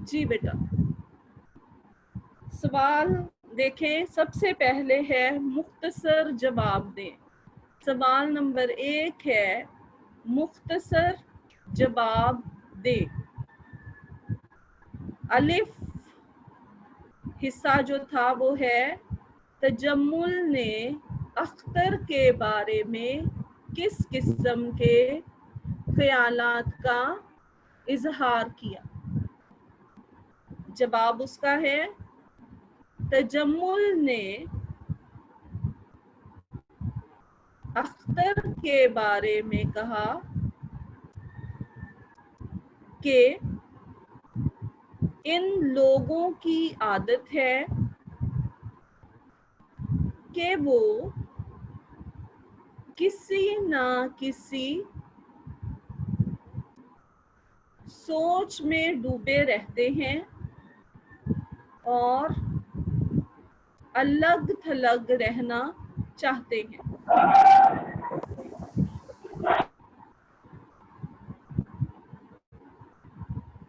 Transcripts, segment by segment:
जी बेटा, सवाल देखें। सबसे पहले है मुख्तसर जवाब दें। सवाल नंबर 1 है मुख्तसर जवाब दें। अलिफ हिस्सा जो था वो है तजम्मुल ने अख्तर के बारे में किस किस्म के ख्यालात का इजहार किया। जवाब उसका है तजम्मुल ने अख्तर के बारे में कहा कि इन लोगों की आदत है कि वो किसी ना किसी सोच में डूबे रहते हैं और अलग थलग रहना चाहते हैं।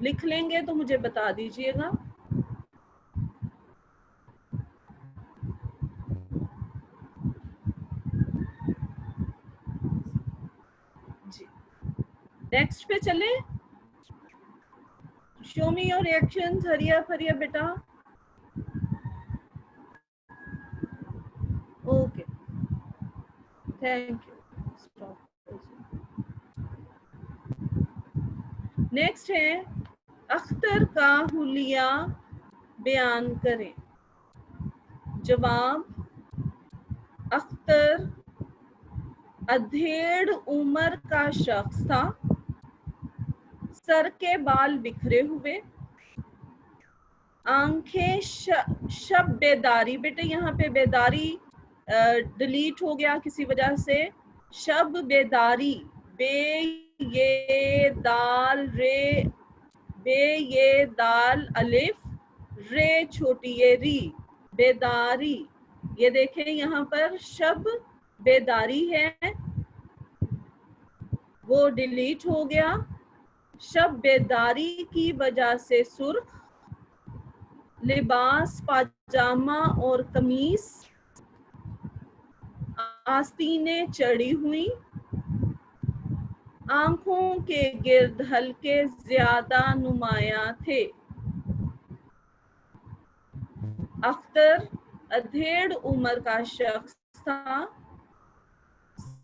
लिख लेंगे तो मुझे बता दीजिएगा। जी, नेक्स्ट पे चले। Show me your reactions. हरिया फरिया बेटा। Okay, thank you. नेक्स्ट है अख्तर का हुलिया बयान करें। जवाब, अख्तर अधेड़ उम्र का शख्स था। सर के बाल बिखरे हुए, आंखें शब बेदारी। बेटे यहाँ पे बेदारी डिलीट हो गया किसी वजह से। शब बेदारी, बे ये दाल रे, बे ये दाल अलिफ रे छोटी ये री, बेदारी। ये देखें यहाँ पर शब बेदारी है, वो डिलीट हो गया। शब बेदारी की वजह से सुर्ख लिबास पाजामा और कमीज, आस्तीनें चढ़ी हुई, आंखों के गिर्द हल्के ज्यादा नुमाया थे। अख्तर अधेड़ उम्र का शख्स था।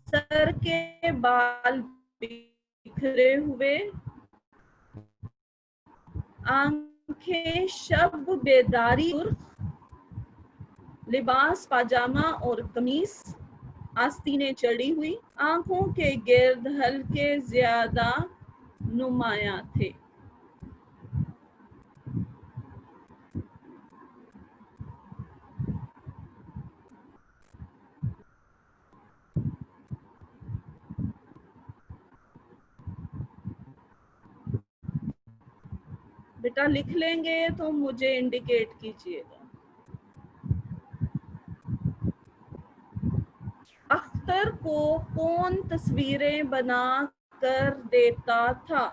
सर के बाल बिखरे हुए, आंखें शब बेदारी, लिबास पाजामा और कमीज, आस्तीनें चढ़ी हुई, आंखों के गिर्द हल्के ज्यादा नुमाया थे। बेटा लिख लेंगे तो मुझे इंडिकेट कीजिएगा। अख्तर को कौन तस्वीरें बना कर देता था।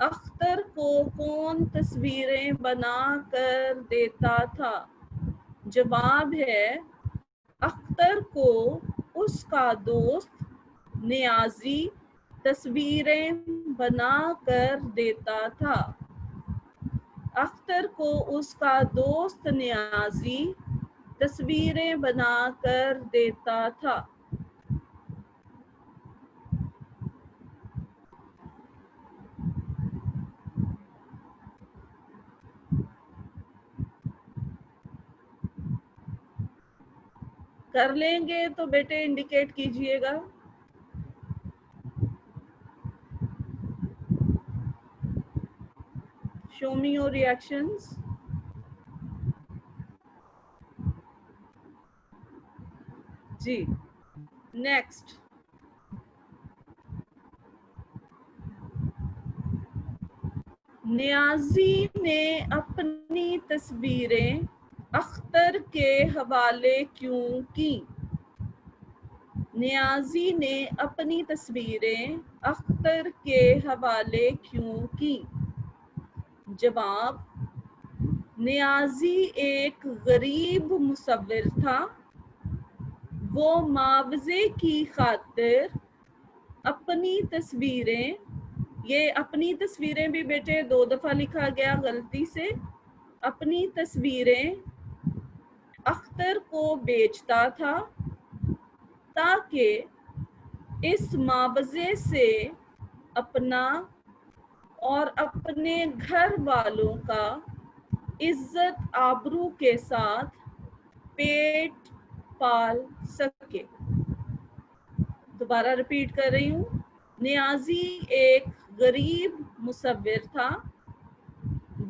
अख्तर को कौन तस्वीरें बना कर देता था। जवाब है अख्तर को उसका दोस्त नियाजी तस्वीरें बना कर देता था। अख्तर को उसका दोस्त नियाजी तस्वीरें बना कर देता था। कर लेंगे तो बेटे इंडिकेट कीजिएगा। Show me your reactions. जी, नेक्स्ट। नियाजी ने अपनी तस्वीरें अख्तर के हवाले क्यों की। नियाजी ने अपनी तस्वीरें अख्तर के हवाले क्यों की। जवाब, नियाजी एक गरीब मुसव्विर था। वो मुआवजे की खातिर अपनी तस्वीरें, ये अपनी तस्वीरें भी बेटे 2 दफा लिखा गया गलती से, अपनी तस्वीरें अख्तर को बेचता था ताकि इस मुआवजे से अपना और अपने घर वालों का इज्जत आबरू के साथ पेट पाल सके। दोबारा रिपीट कर रही हूँ, नियाजी एक गरीब मुसव्विर था।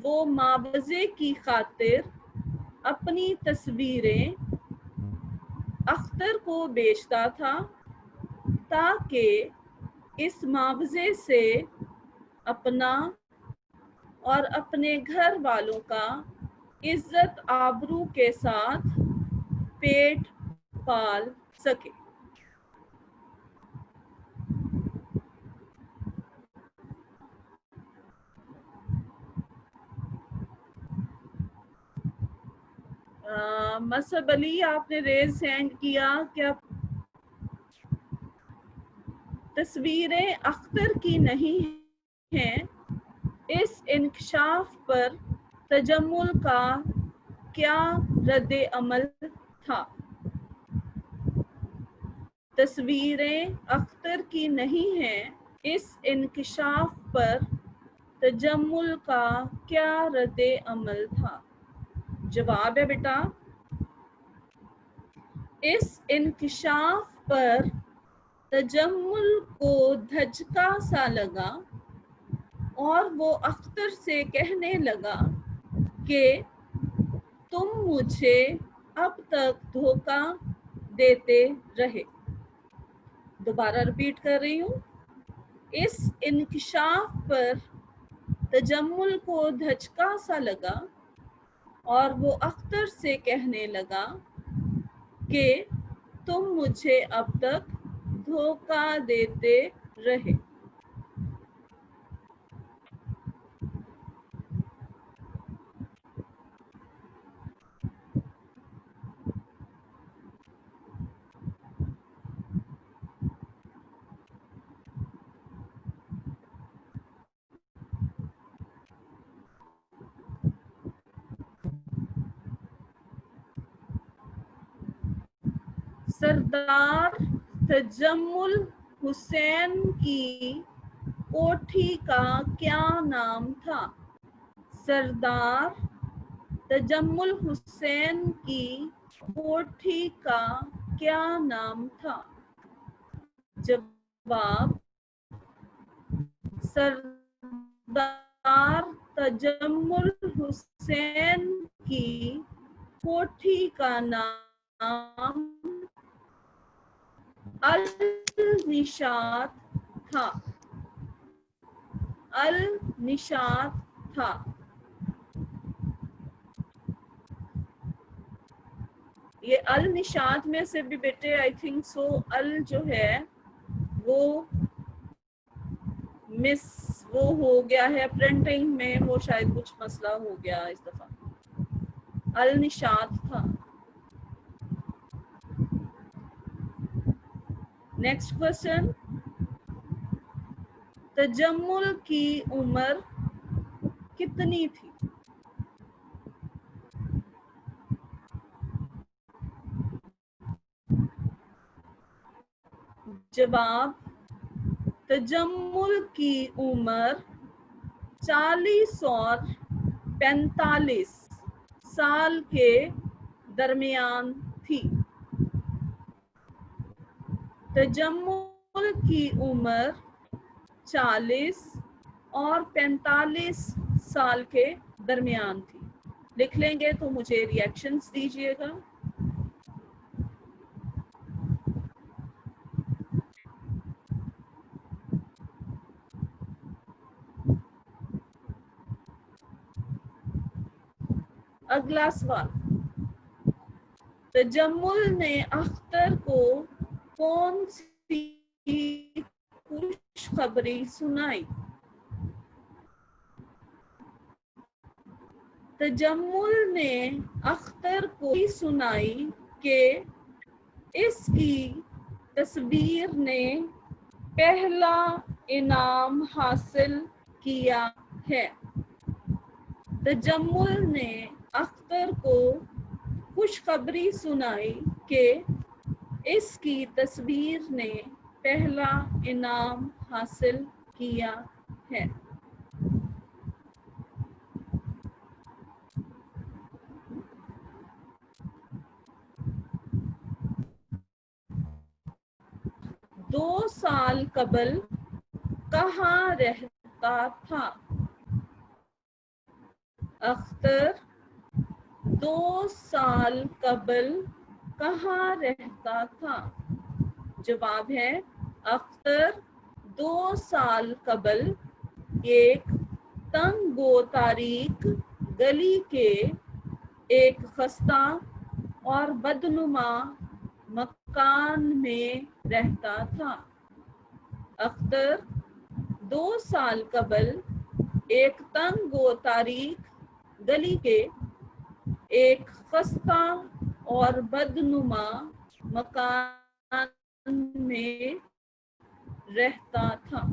वो मुआवजे की खातिर अपनी तस्वीरें अख्तर को बेचता था ताकि इस मुआवजे से अपना और अपने घर वालों का इज्जत आबरू के साथ पेट पाल सके। मसब अली, आपने रेज हैंड किया। क्या तस्वीरें अख्तर की नहीं हैं? इस इंकशाफ पर तजम्मुल का क्या रद्द अमल था? तस्वीरें अख्तर की नहीं हैं, इस इंकशाफ पर तजम्मुल का क्या रद्द अमल था? जवाब है बेटा, इस इंकशाफ पर तजम्मुल को धचका सा लगा और वो अख्तर से कहने लगा कि तुम मुझे अब तक धोखा देते रहे। दोबारा रिपीट कर रही हूँ, इस इंकशाफ पर तजम्मुल को धचका सा लगा और वो अख्तर से कहने लगा कि तुम मुझे अब तक धोखा देते रहे। सरदार तजम्मुल हुसैन की कोठी का क्या नाम था? सरदार तजम्मुल हुसैन की कोठी का क्या नाम था? जवाब, सरदार तजम्मुल हुसैन की कोठी का नाम अल निशात था। अल निशात था। ये अल निशात में से भी बेटे आई थिंक सो अल जो है वो मिस वो हो गया है प्रिंटिंग में, वो शायद कुछ मसला हो गया इस दफा। अल निशात था। नेक्स्ट क्वेश्चन, तजम्मुल की उम्र कितनी थी? जवाब, तजम्मुल की उम्र 40 और 45 साल के दरमियान थी। तजम्मुल की उम्र 40 और 45 साल के दरमियान थी। लिख लेंगे तो मुझे रिएक्शंस दीजिएगा। अगला सवाल, तजम्मुल ने अख्तर को कौन सी खुशखबरी सुनाई? तजम्मुल ने अख्तर को सुनाई कि इसकी तस्वीर ने पहला इनाम हासिल किया है। तजम्मुल ने अख्तर को खुशखबरी सुनाई कि इसकी तस्वीर ने पहला इनाम हासिल किया है। दो साल कबल कहाँ रहता था? अख्तर 2 साल कबल कहाँ रहता था? जवाब है अख्तर 2 साल कबल एक तंगो तारीक गली के एक खस्ता और बदनुमा मकान में रहता था। अख्तर 2 साल कबल एक तंगो तारीक गली के एक खस्ता और बदनुमा मकान में रहता था।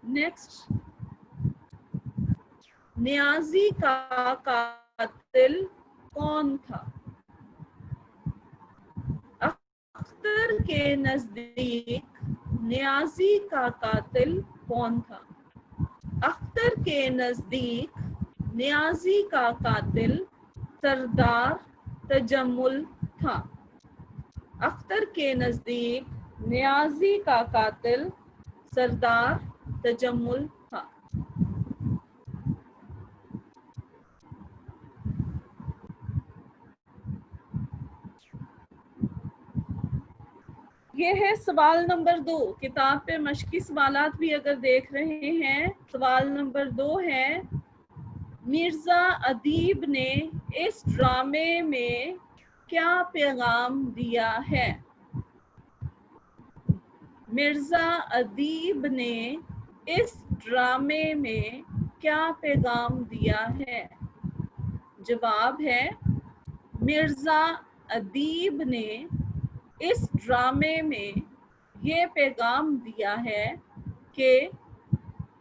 नेक्स्ट, नियाजी का कातिल कौन था? अख्तर के नजदीक नियाजी का कातिल कौन था? अख्तर के नजदीक नियाजी का कातिल सरदार तजम्मुल था। अख्तर के नजदीक नियाजी का कातिल सरदार तजम्मुल था। ये है सवाल नंबर 2। किताब पे मश्की सवालात भी अगर देख रहे हैं, सवाल नंबर 2 है, मिर्जा अदीब ने इस ड्रामे में क्या पैगाम दिया है? मिर्जा अदीब ने इस ड्रामे में क्या पैगाम दिया है? जवाब है मिर्जा अदीब ने इस ड्रामे में ये पैगाम दिया है कि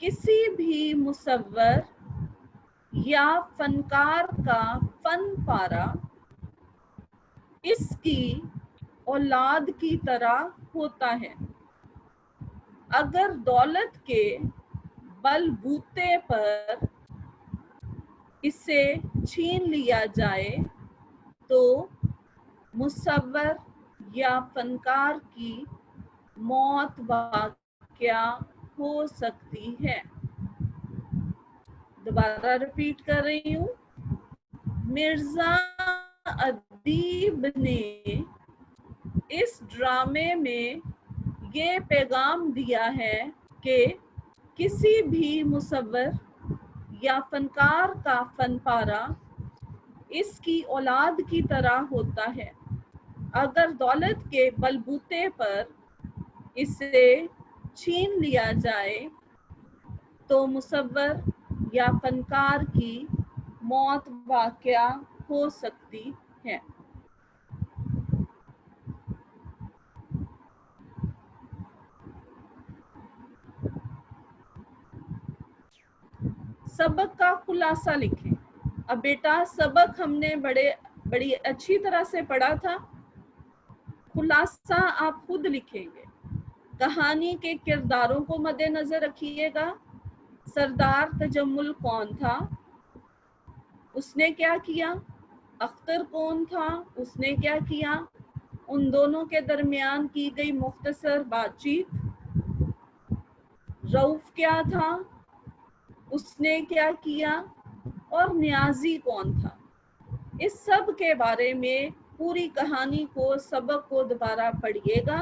किसी भी मुसव्वर या फनकार का फन पारा इसकी औलाद की तरह होता है। अगर दौलत के बलबूते पर इसे छीन लिया जाए तो मुसव्वर या फनकार की मौत वाक़या हो सकती है। दोबारा रिपीट कर रही हूँ, मिर्जा अदीब ने इस ड्रामे में ये पैगाम दिया है कि किसी भी मुसव्वर या फनकार का फन पारा इसकी औलाद की तरह होता है। अगर दौलत के बलबूते पर इसे छीन लिया जाए तो मुसव्वर या फनकार की मौत वाक़या हो सकती है। सबक का खुलासा लिखें। अब बेटा सबक हमने बड़ी अच्छी तरह से पढ़ा था, खुलासा आप खुद लिखेंगे। कहानी के किरदारों को मद्देनजर रखिएगा। सरदार तजम्मुल कौन था? उसने क्या किया? अख्तर कौन था? उसने क्या किया? उन दोनों के दरमियान की गई मुख्तसर बातचीत। रऊफ क्या था? उसने क्या किया? और नियाजी कौन था? इस सब के बारे में पूरी कहानी को, सबक को दोबारा पढ़िएगा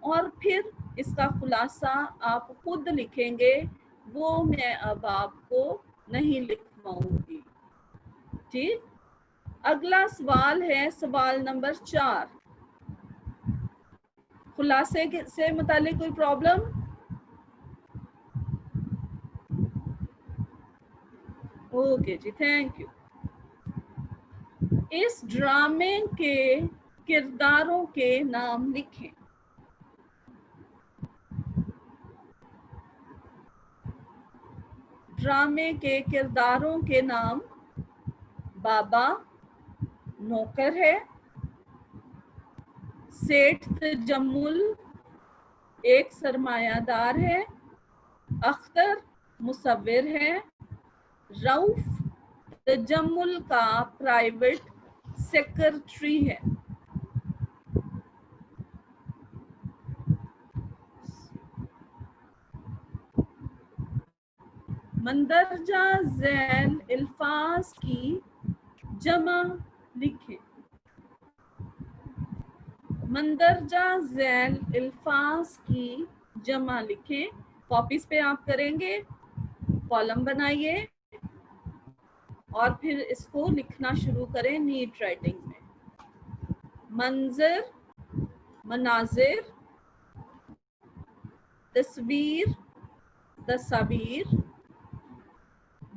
और फिर इसका खुलासा आप खुद लिखेंगे, वो मैं अब आपको नहीं लिखवाऊंगी। ठीक, अगला सवाल है सवाल नंबर 4। खुलासे से मुतालिक कोई प्रॉब्लम? ओके जी, थैंक यू। इस ड्रामे के किरदारों के नाम लिखें। ड्रामे के किरदारों के नाम: बाबा नौकर है, सेठ तजम्मुल एक सरमायादार है, अख्तर मुसव्विर है, रऊफ तजम्मुल का प्राइवेट सेक्रेटरी है। मंदरजा झैल अल्फाज की जमा लिखें। मंदरजा झैल अल्फाज की जमा लिखें। कॉपीज पे आप करेंगे, कॉलम बनाइए और फिर इसको लिखना शुरू करें नीट राइटिंग में। मंजर, मनाजिर, तस्वीर, तस्वीर,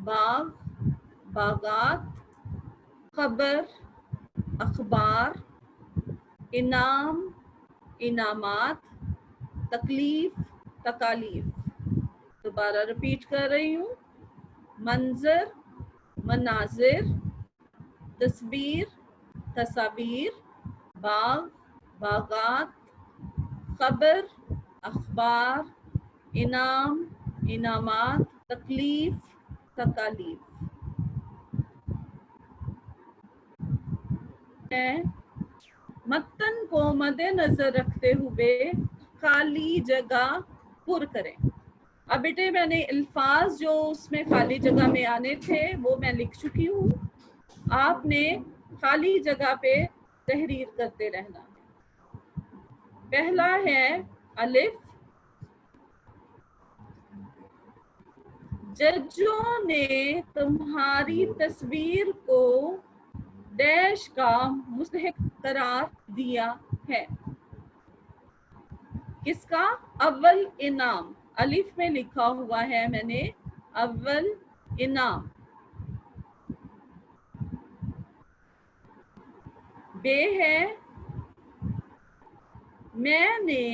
बाग, बागात, खबर, अखबार, इनाम, इनामात, तकलीफ, तकालीफ। दोबारा रिपीट कर रही हूँ। मंजर, मनाजिर, तस्वीर, तस्वीर, बाग, बागात, खबर, अखबार, इनाम, इनामात, तकलीफ, तकालीफ। मतन को मद्देनजर रखते हुए खाली जगह पुर करें। अब बेटे मैंने अल्फाज जो उसमें खाली जगह में आने थे वो मैं लिख चुकी हूँ। आपने खाली जगह पे तहरीर करते रहना है। पहला है अलिफ। जजों ने तुम्हारी तस्वीर को डैश का मुस्तहिक करार दिया है। किसका? अव्वल इनाम। अलिफ में लिखा हुआ है मैंने अव्वल इनाम। बे है मैंने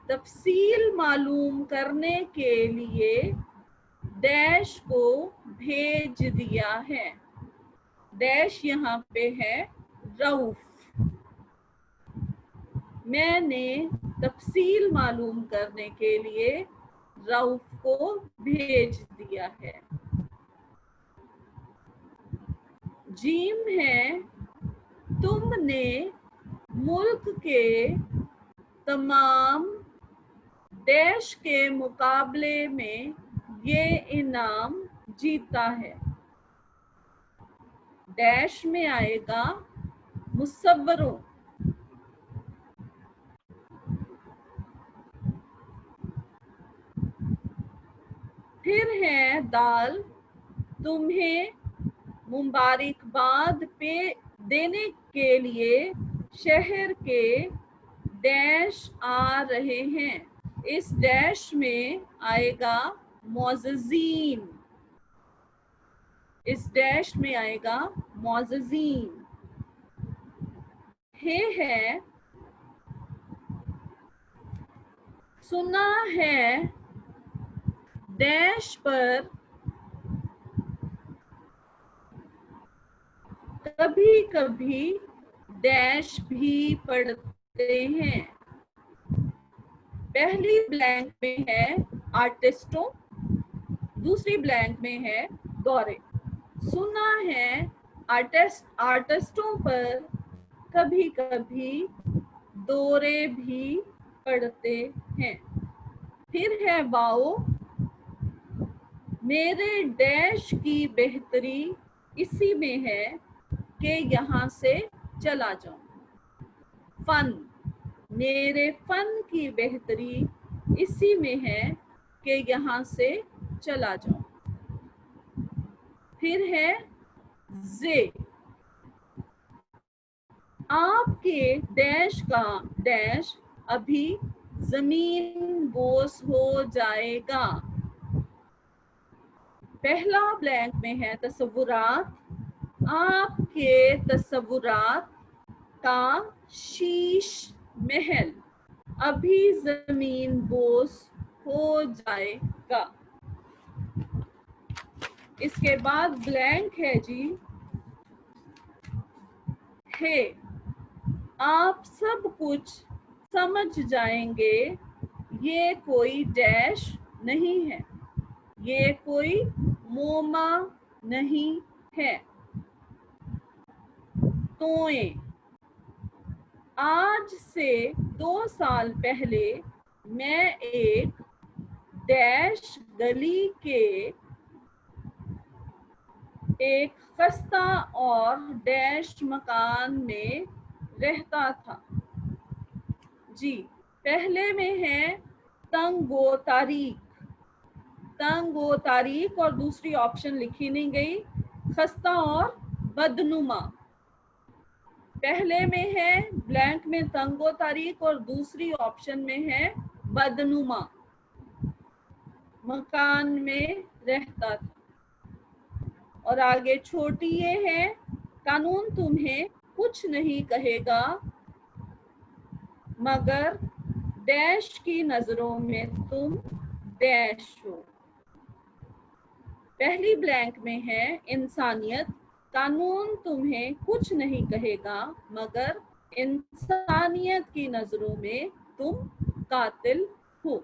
तफसील मालूम करने के लिए डैश को भेज दिया है। डैश यहाँ पे है रऊफ। मैंने तफसील मालूम करने के लिए रऊफ को भेज दिया है। जीम है तुमने मुल्क के तमाम डैश के मुकाबले में ये इनाम जीता है। डैश में आएगा मुसव्वरों। फिर है दाल। तुम्हें मुबारकबाद पे देने के लिए शहर के डैश आ रहे हैं। इस डैश में आएगा मौज़ज़ीन। इस डैश में आएगा मौज़ज़ीन। है सुना है डैश पर कभी कभी डैश भी पढ़ते हैं। पहली ब्लैंक में है आर्टिस्टों, दूसरी ब्लैंक में है दौरे। सुना है आर्टिस्टों पर कभी कभी दौरे भी पढ़ते हैं। फिर है वाओ। मेरे डैश की बेहतरी इसी में है कि यहाँ से चला जाऊं। फन, मेरे फन की बेहतरी इसी में है कि यहाँ से चला जाऊं। फिर है जे, आपके डैश का डैश अभी जमीन बोस हो जाएगा। पहला ब्लैंक में है तसव्वुरात, आपके तसव्वुरात का शीश महल अभी जमीन बोस हो जाएगा। इसके बाद ब्लैंक है जी, है, आप सब कुछ समझ जाएंगे, ये कोई डैश नहीं है, ये कोई मोमा नहीं है। तोए, आज से 2 साल पहले मैं एक डैश गली के एक खस्ता और डैश मकान में रहता था। जी, पहले में है तंगो तारीख, तंगो तारीख और दूसरी ऑप्शन लिखी नहीं गई, खस्ता और बदनुमा। पहले में है ब्लैंक में तंगो तारीख और दूसरी ऑप्शन में है बदनुमा, मकान में रहता था। और आगे छोटी ये है, कानून तुम्हें कुछ नहीं कहेगा मगर डैश की नजरों में तुम डैश हो। पहली ब्लैंक में है इंसानियत, कानून तुम्हें कुछ नहीं कहेगा मगर इंसानियत की नजरों में तुम कातिल हो।